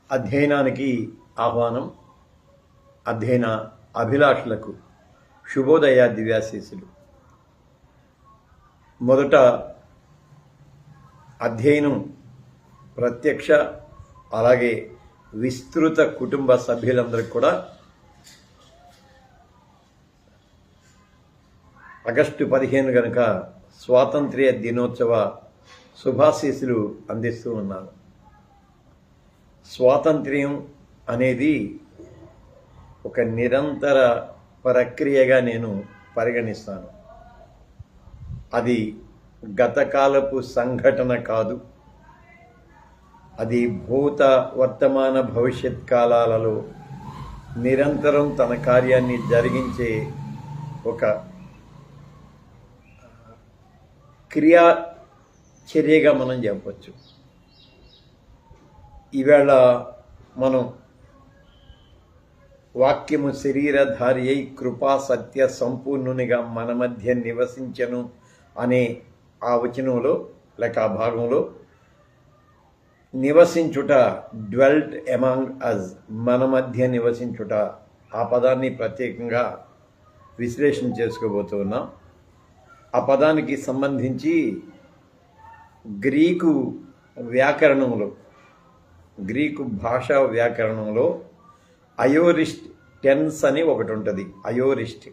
అధ్యయనానికి ఆహ్వానం. అధ్యయన అభిలాషులకు శుభోదయ దివ్యాశీస్సులు. మొదట అధ్యయనం ప్రత్యక్ష అలాగే విస్తృత కుటుంబ సభ్యులందరికీ కూడా ఆగస్టు 15 కనుక స్వాతంత్ర్య దినోత్సవ శుభాశీస్సులు అందిస్తూ ఉన్నాను. స్వాతంత్ర్యం అనేది ఒక నిరంతర ప్రక్రియగా నేను పరిగణిస్తాను. అది గతకాలపు సంఘటన కాదు. అది భూత వర్తమాన భవిష్యత్ కాలాలలో నిరంతరం తన కార్యాన్ని జరిగించే ఒక క్రియా చర్యగా మనం చెప్పవచ్చు. ఈవేళ మనం వాక్యము శరీరధారి అయి కృపా సత్య సంపూర్ణునిగా మన మధ్య నివసించను అనే ఆ వచనంలో లేక ఆ భాగంలో నివసించుట, డ్వెల్ట్ ఎమాంగ్ అస్, మన మధ్య నివసించుట, ఆ పదాన్ని ప్రత్యేకంగా విశ్లేషణ చేసుకోబోతున్నాం. ఆ పదానికి సంబంధించి గ్రీకు వ్యాకరణంలో, గ్రీకు భాషా వ్యాకరణంలో అయోరిస్ట్ టెన్స్ అని ఒకటి ఉంటుంది. అయోరిస్ట్,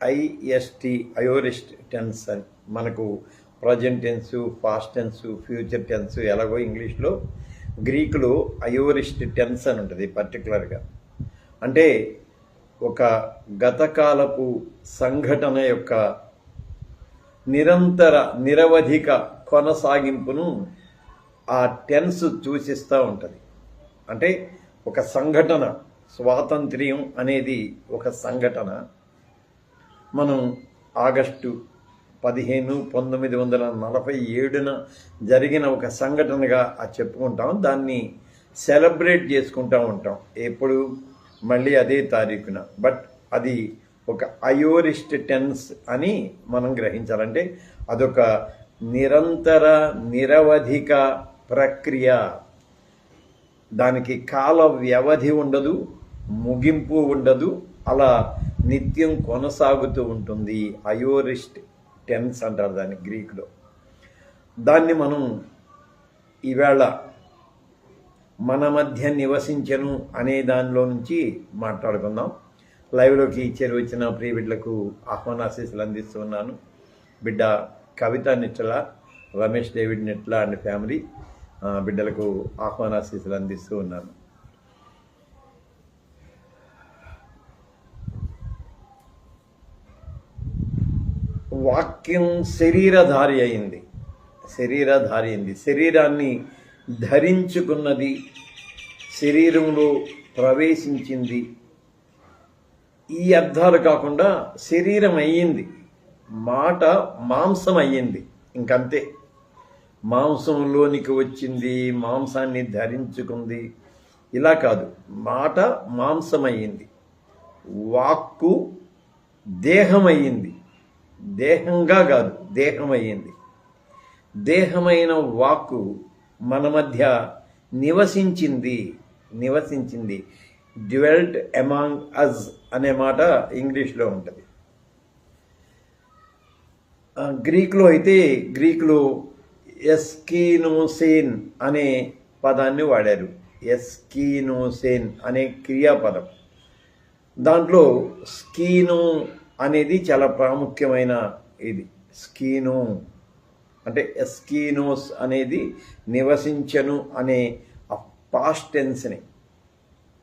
AORIST, అయోరిస్ట్ టెన్స్ అని. మనకు present tense, past tense, future tense ఎలాగో ఇంగ్లీష్లో, గ్రీకులో అయోరిస్ట్ టెన్స్ అని ఉంటుంది పర్టికులర్గా. అంటే ఒక గతకాలపు సంఘటన యొక్క నిరవధిక కొనసాగింపును ఆ టెన్స్ సూచిస్తూ ఉంటుంది. అంటే ఒక సంఘటన, స్వాతంత్ర్యం అనేది ఒక సంఘటన. మనం ఆగస్టు 15, 1947 జరిగిన ఒక సంఘటనగా చెప్పుకుంటాం. దాన్ని సెలబ్రేట్ చేసుకుంటూ ఉంటాం ఎప్పుడు, మళ్ళీ అదే తారీఖున. బట్ అది ఒక అయోరిస్ట్ టెన్స్ అని మనం గ్రహించాలంటే అదొక నిరవధిక ప్రక్రియ. దానికి కాల వ్యవధి ఉండదు, ముగింపు ఉండదు, అలా నిత్యం కొనసాగుతూ ఉంటుంది. అయోరిస్ట్ టెన్స్ అంటారు దాన్ని గ్రీకులో. దాన్ని మనం ఈవేళ మన మధ్య నివసించను అనే దానిలో నుంచి మాట్లాడుకుందాం. లైవ్లోకి చేరువచ్చిన ప్రియ బిడ్డలకు ఆహ్వానాశీస్సులు అందిస్తున్నాను. బిడ్డ Kavitha Nitla, Ramesh David Nitla and family బిడ్డలకు ఆహ్వానాశీస్సులు అందిస్తూ ఉన్నాను. వాక్యం శరీరధారి అయింది. శరీరాన్ని ధరించుకున్నది, శరీరంలో ప్రవేశించింది. ఈ అర్థాలు కాకుండా శరీరం అయ్యింది, మాట మాంసం అయ్యింది. ఇంకంతే, మాంసంలోనికి వచ్చింది, మాంసాన్ని ధరించుకుంది. ఇలా కాదు, మాట మాంసం అయ్యింది, వాక్కు దేహం అయ్యింది. దేహంగా కాదు, దేహం అయ్యింది. దేహమైన వాక్కు మన మధ్య నివసించింది. డ్వెల్ట్ ఎమాంగ్ అస్ అనే మాట ఇంగ్లీష్లో ఉంటుంది. గ్రీకులో ఎస్కీనోసేన్ అనే పదాన్ని వాడారు. ఎస్కీనోసేన్ అనే క్రియాపదం. దాంట్లో స్కీనో అనేది చాలా ప్రాముఖ్యమైన ఇది. స్కీనో అంటే ఎస్కీనోస్ అనేది నివసించను అనే పాస్ట్ టెన్స్ని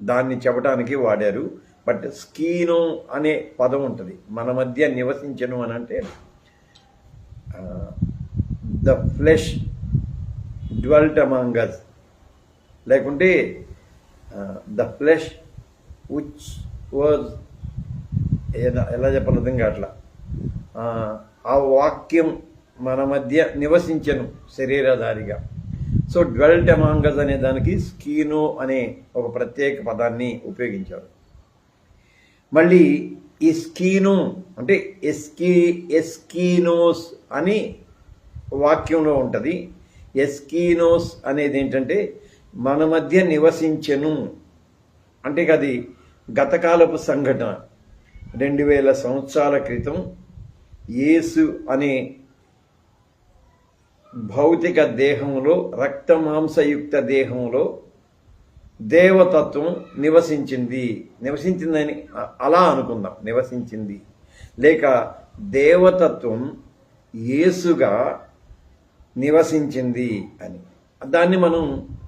దాన్ని చెప్పడానికి వాడారు. బట్ స్కీనో అనే పదం ఉంటుంది. మన మధ్య నివసించను అని అంటే the flesh dwelt among us, లేకుంటే ద ఫ్లెష్ విచ్ వాజ్, ఎలా చెప్పాలి అర్థం కావట్లా. ఆ వాక్యం మన మధ్య నివసించను శరీరధారిగా. సో డ్వెల్ట్ అమాంగ్ అస్ అనే దానికి స్కీనో అనే ఒక ప్రత్యేక పదాన్ని ఉపయోగించారు. మళ్ళీ ఈ స్కీనో అంటే ఎస్కీనోస్ అని వాక్యంలో ఉంటుంది. ఎస్కీనోస్ అనేది ఏంటంటే మన మధ్య నివసించెను అంటే అది గతకాలపు సంఘటన. 2000 సంవత్సరాల క్రితం యేసు అనే భౌతిక దేహంలో, రక్తమాంసయుక్త దేహంలో దేవతత్వం నివసించిందని అలా అనుకుందాం. నివసించింది లేక దేవతత్వం యేసుగా నివసించింది అని దాన్ని మనం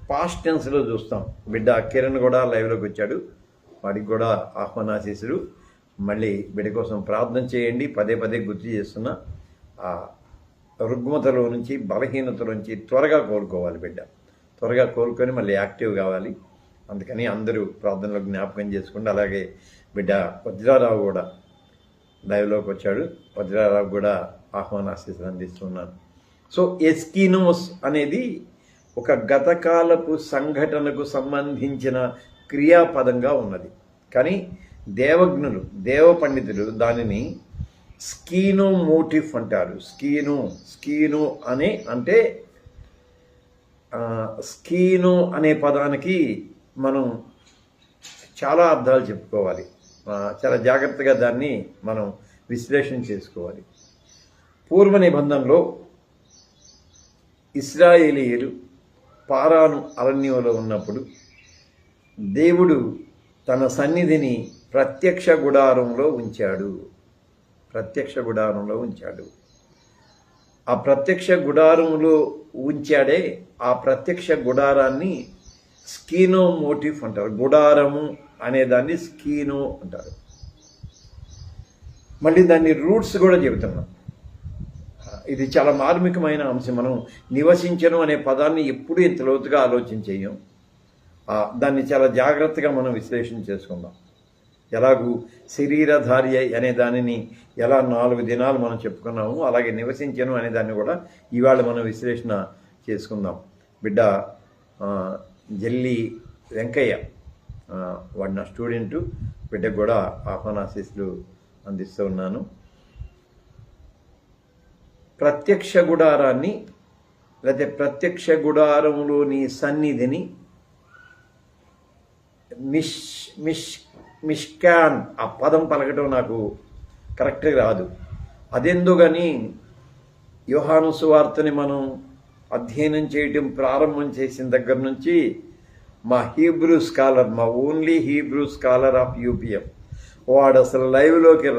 పాస్ట్ టెన్స్లో చూస్తాం. బిడ్డ కిరణ్ కూడా లైవ్లోకి వచ్చాడు, వాడికి కూడా ఆహ్వానాశీసుడు. మళ్ళీ బిడ్డ కోసం ప్రార్థన చేయండి. పదే పదే గుర్తు చేస్తున్నా, ఆ రుగ్మతలో నుంచి, బలహీనతలో నుంచి త్వరగా కోలుకోవాలి బిడ్డ. త్వరగా కోలుకొని మళ్ళీ యాక్టివ్ కావాలి. అందుకని అందరూ ప్రార్థనలో జ్ఞాపకం చేసుకోండి. అలాగే బిడ్డ వజ్రారావు కూడా లైవ్లోకి వచ్చాడు, వజ్రారావు కూడా ఆహ్వానాశీస్సులు అందిస్తున్నాను. సో ఎస్కీనోస్ అనేది ఒక గతకాలపు సంఘటనకు సంబంధించిన క్రియాపదంగా ఉన్నది. కానీ దేవజ్ఞులు, దేవ పండితులు దానిని స్కీనో మోటిఫ్ అంటారు. స్కీనో అంటే స్కీనో అనే పదానికి మనం చాలా అర్థాలు చెప్పుకోవాలి. చాలా జాగ్రత్తగా దాన్ని మనం విశ్లేషణ చేసుకోవాలి. పూర్వ నిబంధనలో ఇశ్రాయేలీయులు పారాను అరణ్యంలో ఉన్నప్పుడు దేవుడు తన సన్నిధిని ప్రత్యక్ష గుడారంలో ఉంచాడు. ఆ ప్రత్యక్ష గుడారంలో ఉంచాడే, ఆ ప్రత్యక్ష గుడారాన్ని స్కీనో మోటిఫ్ అంటారు. గుడారము అనేదాన్ని స్కీనో అంటారు. మళ్ళీ దాన్ని రూట్స్ కూడా చెబుతున్నాం. ఇది చాలా మార్మికమైన అంశం. మనం నివసించను అనే పదాన్ని ఎప్పుడూ ఇంత లోతుగా ఆలోచించేయం. దాన్ని చాలా జాగ్రత్తగా మనం విశ్లేషణ చేసుకుందాం. ఎలాగూ శరీరధారి అనే దానిని ఎలా 4 దినాలు మనం చెప్పుకున్నాము, అలాగే నివసించను అనే దాన్ని కూడా ఇవాళ మనం విశ్లేషణ చేసుకుందాం. బిడ్డ జల్లి వెంకయ్య, వాడు నా స్టూడెంటు, బిడ్డకు కూడా ఆహ్వానాశీస్సులు అందిస్తూ ఉన్నాను. ప్రత్యక్ష గుడారాన్ని లేకపోతే ప్రత్యక్ష గుడారంలోని సన్నిధిని మిష్కాన్, ఆ పదం పలకటం నాకు కరెక్ట్గా రాదు. అదెందో కానీ యోహాను సువార్తని మనం అధ్యయనం చేయటం ప్రారంభం చేసిన దగ్గర నుంచి మా ఓన్లీ హీబ్రూ స్కాలర్ ఆఫ్ యూపీఎం వాడు అసలు లైవ్లోకి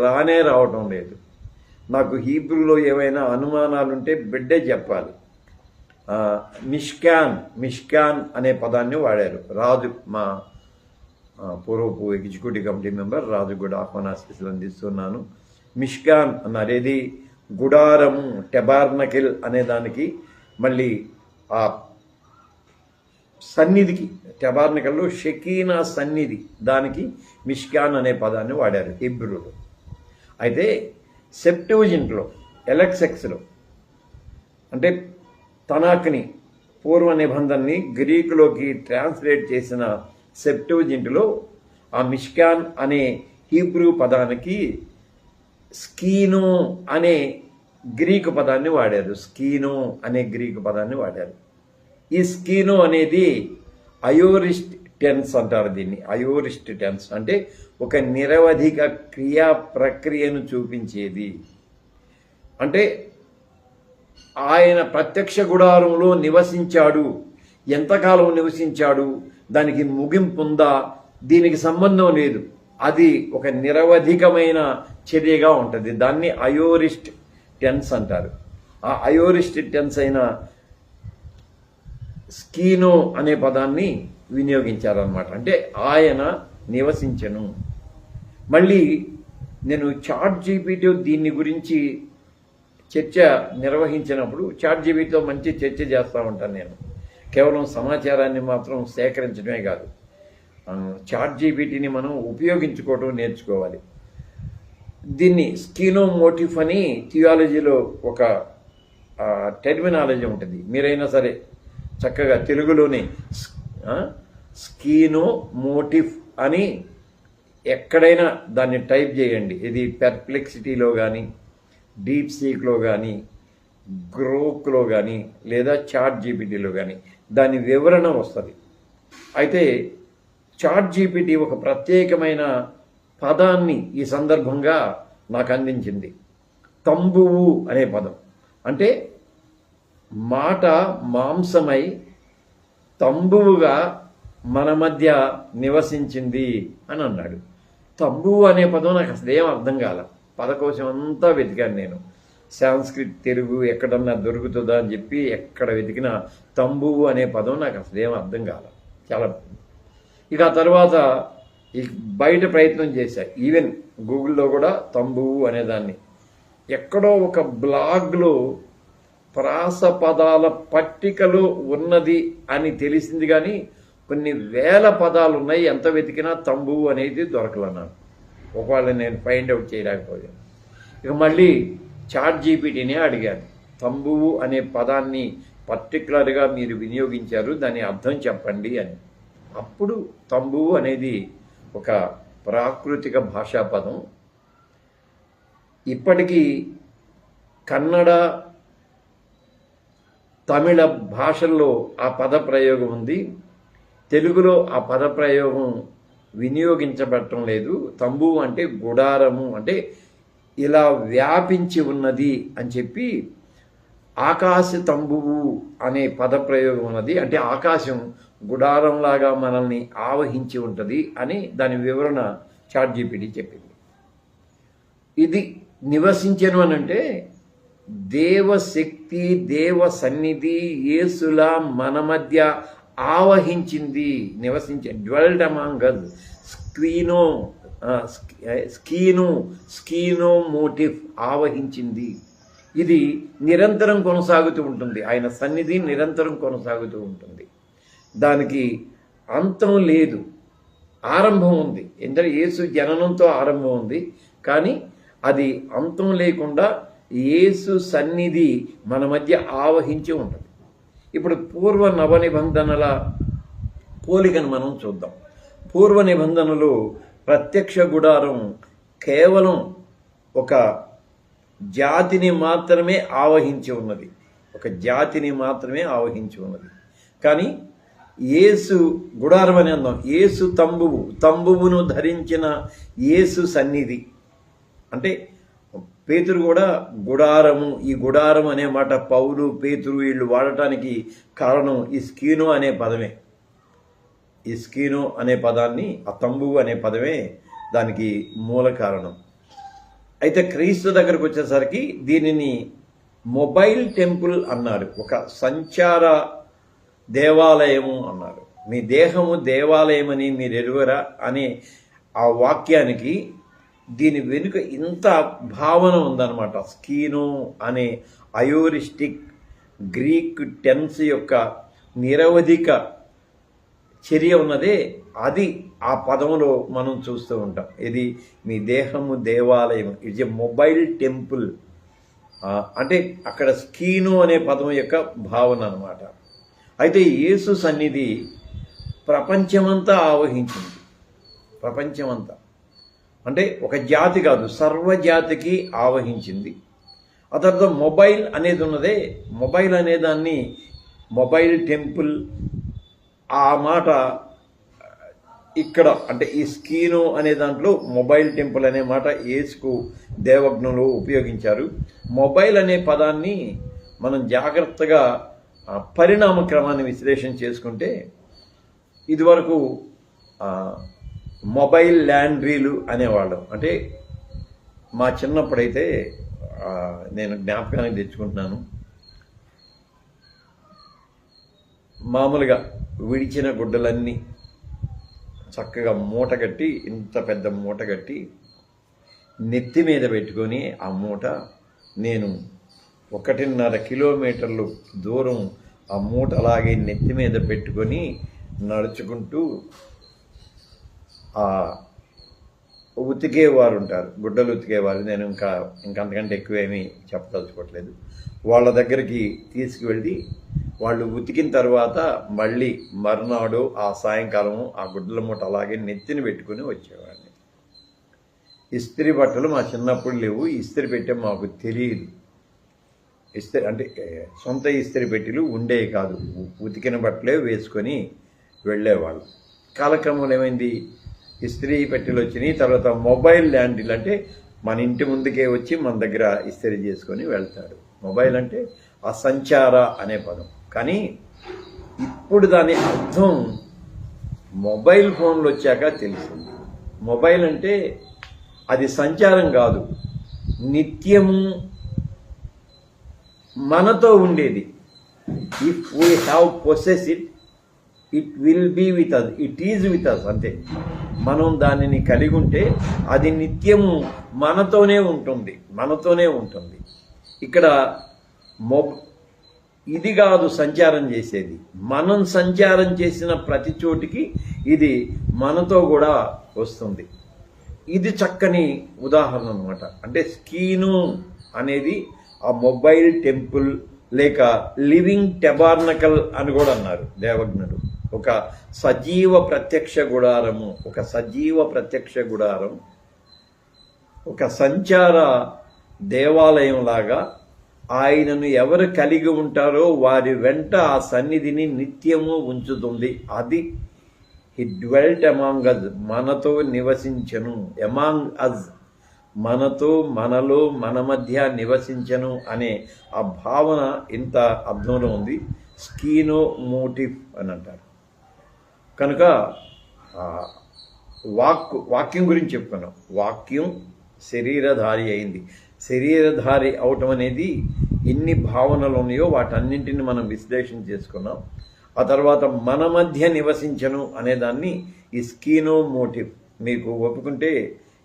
రావటం లేదు. నాకు హీబ్రూలో ఏవైనా అనుమానాలుంటే బిడ్డే చెప్పాలి. మిష్కాన్ అనే పదాన్ని వాడారు రాజు, మా పూర్వపు ఎగ్జిక్యూటివ్ కమిటీ మెంబర్ రాజు కూడా ఆహ్వానాశీస్సులు అందిస్తున్నాను. మిష్కాన్ అన్నారు. ఏది గుడారము, టెబార్నకిల్ అనే దానికి, మళ్ళీ ఆ సన్నిధికి, టెబార్నకిల్లో షకీనా సన్నిధి, దానికి మిష్కాన్ అనే పదాన్ని వాడారు హీబ్రూలో. అయితే సెప్ట్యూజింట్లో, ఎలెక్సెక్స్లో అంటే తనాక్ని పూర్వ నిబంధనని గ్రీకులోకి ట్రాన్స్లేట్ చేసిన సెప్ట్యూజింట్లో ఆ మిష్కాన్ అనే హీబ్రూ పదానికి స్కీనో అనే గ్రీకు పదాన్ని వాడారు. ఈ స్కీనో అనేది అయోరిస్ట్ టెన్స్ అంటారు. దీన్ని అయోరిస్ట్ టెన్స్ అంటే ఒక నిరవధిక క్రియా ప్రక్రియను చూపించేది. అంటే ఆయన ప్రత్యక్ష గుడారంలో నివసించాడు. ఎంతకాలం నివసించాడు, దానికి ముగింపు ఉందా, దీనికి సంబంధం లేదు. అది ఒక నిరవధికమైన చర్యగా ఉంటుంది. దాన్ని అయోరిస్ట్ టెన్స్ అంటారు. ఆ అయోరిస్ట్ టెన్స్ అయిన స్కీనో అనే పదాన్ని వినియోగించారనమాట. అంటే ఆయన నివసించను. మళ్ళీ నేను చాట్ జీపీటీ దీన్ని గురించి చర్చ నిర్వహించినప్పుడు చాట్ జీపీటీతో మంచి చర్చ చేస్తూ ఉంటాను. నేను కేవలం సమాచారాన్ని మాత్రం సేకరించడమే కాదు, చాట్ జీపీటీని మనం ఉపయోగించుకోవడం నేర్చుకోవాలి. దీన్ని స్కీనో మోటిఫ్ అని థియాలజీలో ఒక టెర్మినాలజీ ఉంటుంది. మీరైనా సరే చక్కగా తెలుగులోనే స్కీనో మోటిఫ్ అని ఎక్కడైనా దాన్ని టైప్ చేయండి. ఇది పెర్ప్లెక్సిటీలో కానీ, డీప్ సీక్లో కానీ, గ్రోక్లో కానీ లేదా చాట్ జీపీటీలో కానీ దాని వివరణ వస్తుంది. అయితే చాట్ జీపీటీ ఒక ప్రత్యేకమైన పదాన్ని ఈ సందర్భంగా నాకు అందించింది. తంబువు అనే పదం. అంటే మాట మాంసమై తంబువుగా మన మధ్య నివసించింది అని అన్నాడు. తంబువు అనే పదం నాకు అసలు ఏం అర్థం కాల. పదకోశం అంతా వెతికాను నేను. సాంస్క్రిట్ తెలుగు ఎక్కడన్నా దొరుకుతుందా అని చెప్పి ఎక్కడ వెతికినా తంబువు అనే పదం నాకు అసలు ఏం అర్థం కాల. చాలా ఇక ఆ తర్వాత బయట ప్రయత్నం చేశా. ఈవెన్ గూగుల్లో కూడా తంబువు అనేదాన్ని ఎక్కడో ఒక బ్లాగ్లో ప్రాస పదాల పట్టికలో ఉన్నది అని తెలిసింది, కానీ కొన్ని వేల పదాలు ఉన్నాయి. ఎంత వెతికినా తంబువు అనేది దొరకలన్నాను. ఒకవేళ నేను ఫైండ్ అవుట్ చేయలేకపోయాను. ఇక మళ్ళీ చాట్ జీపీటీనే అడిగాను. తంబువు అనే పదాన్ని పర్టికులర్గా మీరు వినియోగించారు, దాని అర్థం చెప్పండి అని. అప్పుడు తంబువు అనేది ఒక ప్రాకృతిక భాషా పదం. ఇప్పటికీ కన్నడ, తమిళ భాషల్లో ఆ పద ప్రయోగం ఉంది. తెలుగులో ఆ పద ప్రయోగం వినియోగించబడటం లేదు. తంబువు అంటే గుడారము, అంటే ఇలా వ్యాపించి ఉన్నది అని చెప్పి ఆకాశ తంబువు అనే పద ప్రయోగం ఉన్నది. అంటే ఆకాశం గుడారంలాగా మనల్ని ఆవహించి ఉంటుంది అని దాని వివరణ చాట్ జీపీటీ చెప్పింది. ఇది నివసించను అని అంటే దేవశక్తి, దేవ సన్నిధి యేసులా మన మధ్య ఆవహించింది, డ్వెల్డ్ అమాంగ్ us. స్కీనో మోటివ్ ఆవహించింది. ఇది నిరంతరం కొనసాగుతూ ఉంటుంది. ఆయన సన్నిధి నిరంతరం కొనసాగుతూ ఉంటుంది. దానికి అంతం లేదు, ఆరంభం ఉంది. ఎందుకంటే యేసు జననంతో ఆరంభం ఉంది, కానీ అది అంతం లేకుండా యేసు సన్నిధి మన మధ్య ఆవహించి ఉంటుంది. ఇప్పుడు పూర్వ నవ నిబంధనల పోలికను మనం చూద్దాం. పూర్వ నిబంధనలో ప్రత్యక్ష గుడారం కేవలం ఒక జాతిని మాత్రమే ఆవహించి ఉన్నది, ఒక జాతిని మాత్రమే ఆవహించి ఉన్నది. కానీ యేసు గుడారం అని అందాం. యేసు తంబువును ధరించిన యేసు సన్నిధి. అంటే పేతురు కూడా గుడారము, ఈ గుడారం అనే మాట పౌలు, పేతురు వీళ్ళు వాడటానికి కారణం ఈ స్కీనో అనే పదమే. ఈ స్కీనో అనే పదాన్ని, ఆ తంబువు అనే పదమే దానికి మూల కారణం. అయితే క్రీస్తు దగ్గరకు వచ్చేసరికి దీనిని మొబైల్ టెంపుల్ అన్నారు, ఒక సంచార దేవాలయము అన్నారు. మీ దేహము దేవాలయం అని మీరు ఎరువరా అనే ఆ వాక్యానికి దీని వెనుక ఇంత భావన ఉందన్నమాట. స్కీనో అనే అయోరిస్టిక్ గ్రీక్ టెన్స్ యొక్క నిరవధిక చర్య ఉన్నదే, అది ఆ పదంలో మనం చూస్తూ ఉంటాం. ఇది మీ దేహము దేవాలయం, ఇట్స్ ఎ మొబైల్ టెంపుల్. అంటే అక్కడ స్కీనో అనే పదం యొక్క భావన అన్నమాట. అయితే యేసు సన్నిధి ప్రపంచమంతా ఆవహించింది. ప్రపంచమంతా అంటే ఒక జాతి కాదు, సర్వజాతికి ఆవహించింది. ఆ తర్వాత మొబైల్ అనేది ఉన్నదే, మొబైల్ అనేదాన్ని మొబైల్ టెంపుల్, ఆ మాట ఇక్కడ అంటే ఈ స్కీనో అనే దాంట్లో మొబైల్ టెంపుల్ అనే మాట యేసుకు దేవజ్ఞంలో ఉపయోగించారు. మొబైల్ అనే పదాన్ని మనం జాగ్రత్తగా పరిణామ క్రమాన్ని విశ్లేషణ చేసుకుంటే, ఇదివరకు మొబైల్ ల్యాండ్రీలు అనేవాళ్ళం. అంటే మా చిన్నప్పుడైతే నేను జ్ఞాపకానికి తెచ్చుకుంటున్నాను, మామూలుగా విడిచిన గుడ్డలన్నీ చక్కగా మూట కట్టి, ఇంత పెద్ద మూట కట్టి నెత్తి మీద పెట్టుకొని ఆ మూట నేను 1.5 కిలోమీటర్లు దూరం ఆ మూట అలాగే నెత్తి మీద పెట్టుకొని నడుచుకుంటూ ఉతికేవారు ఉంటారు, గుడ్డలు ఉతికేవారు. నేను ఇంకంతకంటే ఎక్కువేమీ చెప్పదలుచుకోవట్లేదు. వాళ్ళ దగ్గరికి తీసుకువెళ్ళి వాళ్ళు ఉతికిన తర్వాత మళ్ళీ మర్నాడు ఆ సాయంకాలము ఆ గుడ్డల మూట అలాగే నెత్తిని పెట్టుకుని వచ్చేవాడిని. ఇస్త్రీ బట్టలు మా చిన్నప్పుడు లేవు, ఇస్త్రీ పెట్టే మాకు తెలియదు. ఇస్త్రీ అంటే సొంత ఇస్త్రీ పెట్టెలు ఉండేవి కాదు, ఉతికిన బట్టలే వేసుకొని వెళ్ళేవాళ్ళు. కాలక్రమంలో ఏమైంది, ఇస్త్రీ పెట్టెలు వచ్చినాయి. తర్వాత మొబైల్ ల్యాండ్లు అంటే మన ఇంటి ముందుకే వచ్చి మన దగ్గర ఇస్త్రీ చేసుకొని వెళ్తాడు. మొబైల్ అంటే ఆ సంచార అనే పదం. కానీ ఇప్పుడు దాని అర్థం మొబైల్ ఫోన్లు వచ్చాక తెలిసింది. మొబైల్ అంటే అది సంచారం కాదు, నిత్యము మనతో ఉండేది. If we have possess it, it will be with us, it is with us. అంతే, మనం దానిని కలిగి ఉంటే అది నిత్యము మనతోనే ఉంటుంది. ఇక్కడ ఇది కాదు సంచారం చేసేది, మనం సంచారం చేసిన ప్రతి చోటికి ఇది మనతో కూడా వస్తుంది. ఇది చక్కని ఉదాహరణ అనమాట. అంటే స్కీను అనేది ఆ మొబైల్ టెంపుల్ లేక లివింగ్ టెబార్నకల్ అని కూడా అన్నారు దేవజ్ఞుడు. ఒక సజీవ ప్రత్యక్ష గుడారము, ఒక సంచార దేవాలయం లాగా ఆయనను ఎవరు కలిగి ఉంటారో వారి వెంట ఆ సన్నిధిని నిత్యము ఉంచుతుంది. అది హి డ్వెల్ట్ అమాంగ్ అజ్, మనతో నివసించను. అమాంగ్ అజ్, మనతో, మనలో, మన మధ్య నివసించను అనే ఆ భావన ఇంత అర్థంలో ఉంది. స్కీనో మోటివ్ అని అంటారు. కనుక వాక్యం గురించి చెప్పుకున్నాం. వాక్యం శరీరధారి అయింది. శరీరధారి అవటం అనేది ఎన్ని భావనలు ఉన్నాయో వాటన్నింటిని మనం విశ్లేషణ చేసుకున్నాం. ఆ తర్వాత మన మధ్య నివసించను అనేదాన్ని ఈ స్కీనో మోటివ్, మీకు ఒప్పుకుంటే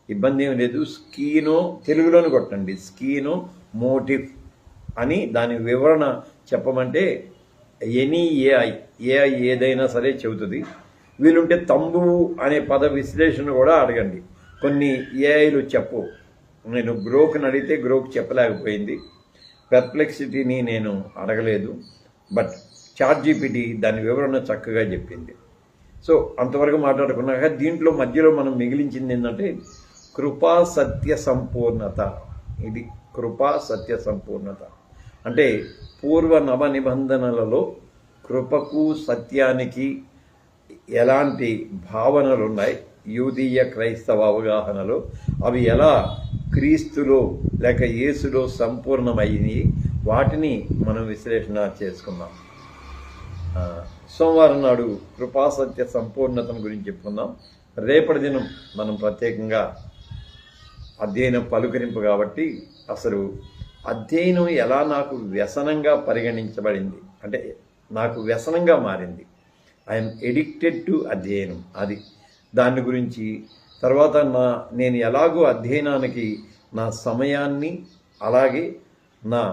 ఇబ్బంది ఏం లేదు. స్కీనో తెలుగులోని కొట్టండి, స్కీనో మోటివ్ అని దాని వివరణ చెప్పమంటే ఎనీ ఏఐ ఏదైనా సరే చెబుతుంది. వీలుంటే తంబువు అనే పద విశ్లేషణ కూడా అడగండి. కొన్ని ఏఐలు చెప్పు. నేను గ్రోక్ని అడిగితే గ్రోక్ చెప్పలేకపోయింది. పెర్ప్లెక్సిటీని నేను అడగలేదు, బట్ ChatGPT దాని వివరణ చక్కగా చెప్పింది. సో అంతవరకు మాట్లాడుకున్నాక దీంట్లో మధ్యలో మనం మిగిలించింది ఏంటంటే కృపా సత్య సంపూర్ణత. ఇది కృపా సత్య సంపూర్ణత అంటే పూర్వ నవ నిబంధనలలో కృపకు సత్యానికి ఎలాంటి భావనలు ఉన్నాయి, యూదీయ క్రైస్తవ అవగాహనలో అవి ఎలా క్రీస్తులో లేక యేసులో సంపూర్ణమైనవి, వాటిని మనం విశ్లేషణ చేసుకున్నాం. సోమవారం నాడు కృపాసత్య సంపూర్ణతను గురించి చెప్పుకుందాం. రేపటి దినం మనం ప్రత్యేకంగా అధ్యయనం పలుకరింపు కాబట్టి అసలు అధ్యయనం ఎలా నాకు వ్యసనంగా పరిగణించబడింది, అంటే నాకు వ్యసనంగా మారింది. ఐఎమ్ ఎడిక్టెడ్ టు అధ్యయనం, అది దాని గురించి. తర్వాత నేను ఎలాగో అధ్యయనానికి నా సమయాన్ని అలాగే నా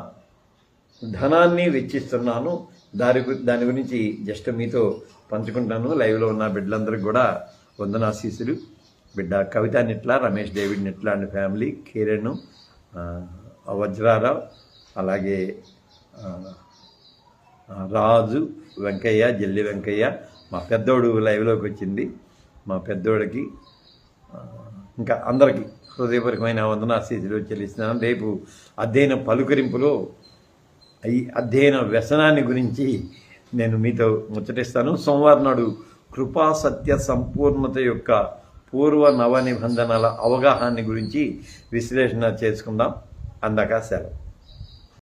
ధనాన్ని వెచ్చిస్తున్నాను, దాని గురించి జస్ట్ మీతో పంచుకుంటాను. లైవ్లో ఉన్న బిడ్డలందరికీ కూడా వందనాశీస్సులు. బిడ్డ Kavitha Nitla, Ramesh David Nitla and family, Kiran, Vajrarao, అలాగే రాజు, వెంకయ్య, జల్లి వెంకయ్య, మా పెద్దోడు లైవ్లోకి వచ్చింది. మా పెద్దోడికి ఇంకా అందరికీ హృదయపూర్వకమైన వందనాశీస్సులు చెల్లిస్తున్నాను. రేపు అధ్యయన పలుకరింపులో ఈ అధ్యయన వ్యసనాన్ని గురించి నేను మీతో ముచ్చటిస్తాను. సోమవారం నాడు కృపా సత్య సంపూర్ణత యొక్క పూర్వ నవ నిబంధనల అవగాహన గురించి విశ్లేషణ చేసుకుందాం. అందాక సెలవు.